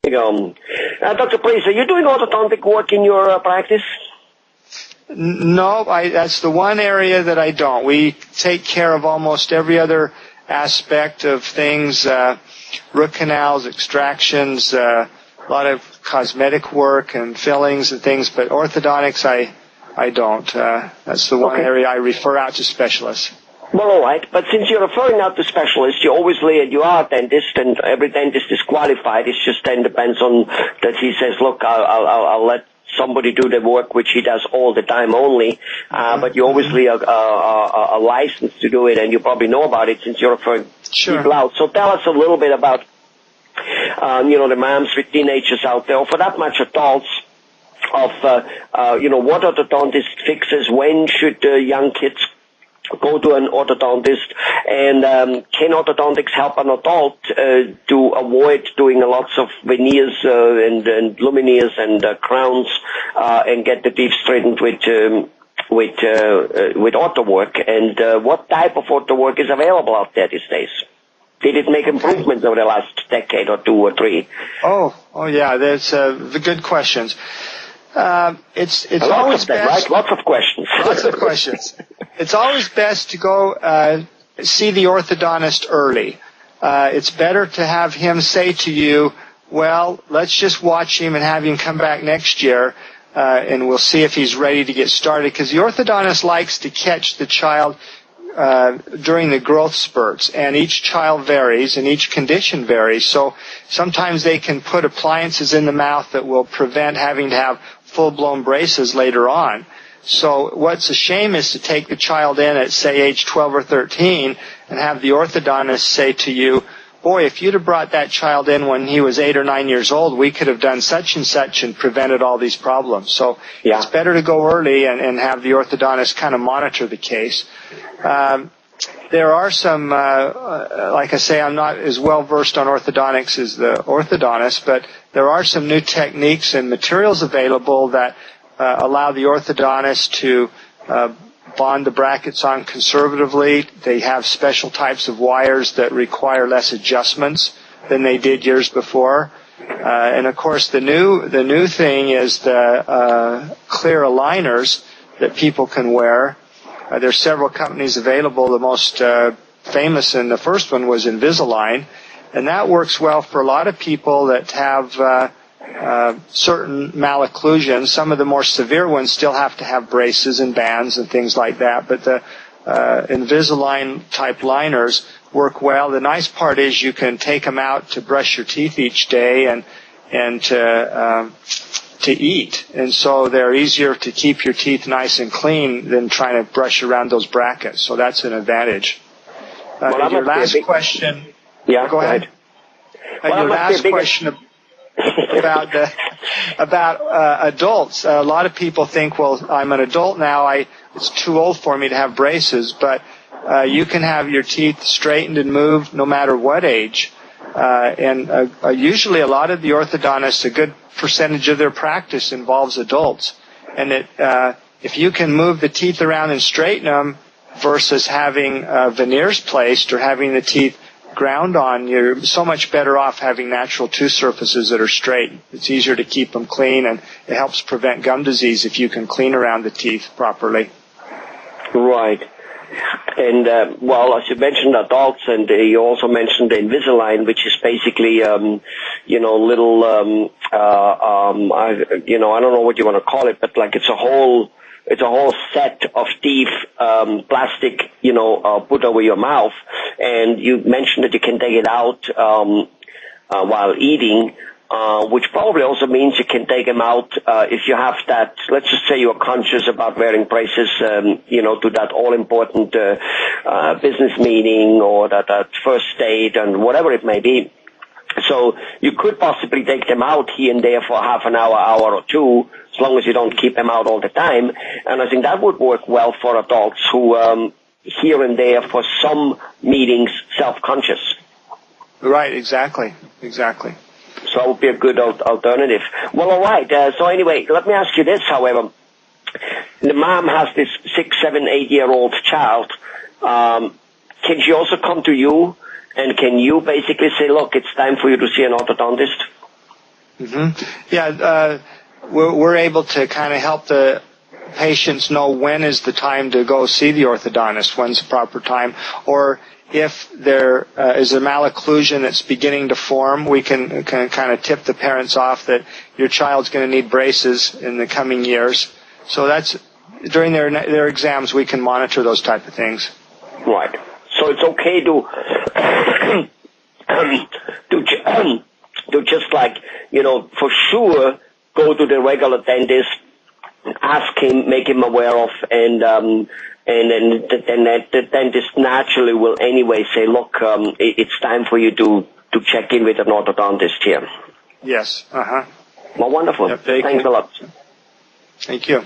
Dr. Priest, are you doing orthodontic work in your practice? No, that's the one area that I don't. We take care of almost every other aspect of things, root canals, extractions, a lot of cosmetic work and fillings and things, but orthodontics I don't. That's the one area I refer out to specialists. Well, all right, but since you're referring out to specialists, you are a dentist, and every dentist is qualified. It just then depends on that he says, look, I'll let somebody do the work which he does all the time only, but you obviously are licensed to do it, and you probably know about it since you're referring people out. So tell us a little bit about, the moms with teenagers out there, or for that much adults, of, what orthodontist fixes, when should young kids go to an orthodontist, and can orthodontics help an adult to avoid doing lots of veneers and lumineers and crowns and get the teeth straightened with ortho work? And what type of ortho work is available out there these days? Did it make improvements over the last decade or 2 or 3? Oh yeah, that's the good questions. It's always best, right? Lots of questions. Lots of questions. It's always best to go see the orthodontist early. It's better to have him say to you, well, let's just watch him and have him come back next year, and we'll see if he's ready to get started, because the orthodontist likes to catch the child during the growth spurts, and each child varies and each condition varies. So sometimes they can put appliances in the mouth that will prevent having to have full-blown braces later on. So what's a shame is to take the child in at, say, age 12 or 13 and have the orthodontist say to you, boy, if you'd have brought that child in when he was 8 or 9 years old, we could have done such and such and prevented all these problems. So it's better to go early and have the orthodontist kind of monitor the case. There are some, like I say, I'm not as well versed on orthodontics as the orthodontist, but there are some new techniques and materials available that allow the orthodontist to bond the brackets on conservatively. They have special types of wires that require less adjustments than they did years before. And of course, the new thing is the clear aligners that people can wear. There's several companies available. The most famous and the first one was Invisalign, and that works well for a lot of people that have certain malocclusions. Some of the more severe ones still have to have braces and bands and things like that, but the Invisalign type liners work well. The nice part is you can take them out to brush your teeth each day and to eat, and so they're easier to keep your teeth nice and clean than trying to brush around those brackets. So that's an advantage. Your last question. Yeah, go ahead. Your last question about adults. A lot of people think, well, I'm an adult now. It's too old for me to have braces, but you can have your teeth straightened and moved no matter what age. And usually a lot of the orthodontists, a good percentage of their practice involves adults. And if you can move the teeth around and straighten them versus having veneers placed or having the teeth ground on, you're so much better off having natural tooth surfaces that are straight. It's easier to keep them clean, and it helps prevent gum disease if you can clean around the teeth properly. Right. And, well, as you mentioned adults, and you also mentioned the Invisalign, which is basically, little, I don't know what you want to call it, but like it's a whole set of teeth, plastic, put over your mouth. And you mentioned that you can take it out, while eating. Which probably also means you can take them out if you have that, let's just say you're conscious about wearing braces, to that all-important business meeting or that first date and whatever it may be. So you could possibly take them out here and there for half an hour, hour or two, as long as you don't keep them out all the time. And I think that would work well for adults who here and there for some meetings self-conscious. Right, exactly. So that would be a good alternative. Well, all right. So anyway, let me ask you this, however. The mom has this 6, 7, 8-year-old child. Can she also come to you, and can you basically say, look, it's time for you to see an orthodontist? Yeah, we're able to kind of help the patients know when is the time to go see the orthodontist, when's the proper time, or if there is a malocclusion that's beginning to form, we can kind of tip the parents off that your child's going to need braces in the coming years. So that's during their exams we can monitor those type of things. Right. So it's okay to just like, for sure go to the regular dentist, ask him, make him aware of, and then the dentist naturally will anyway say, look, it's time for you to check in with an orthodontist here. Yes. Well, wonderful. Yep, Thanks a lot. Thank you.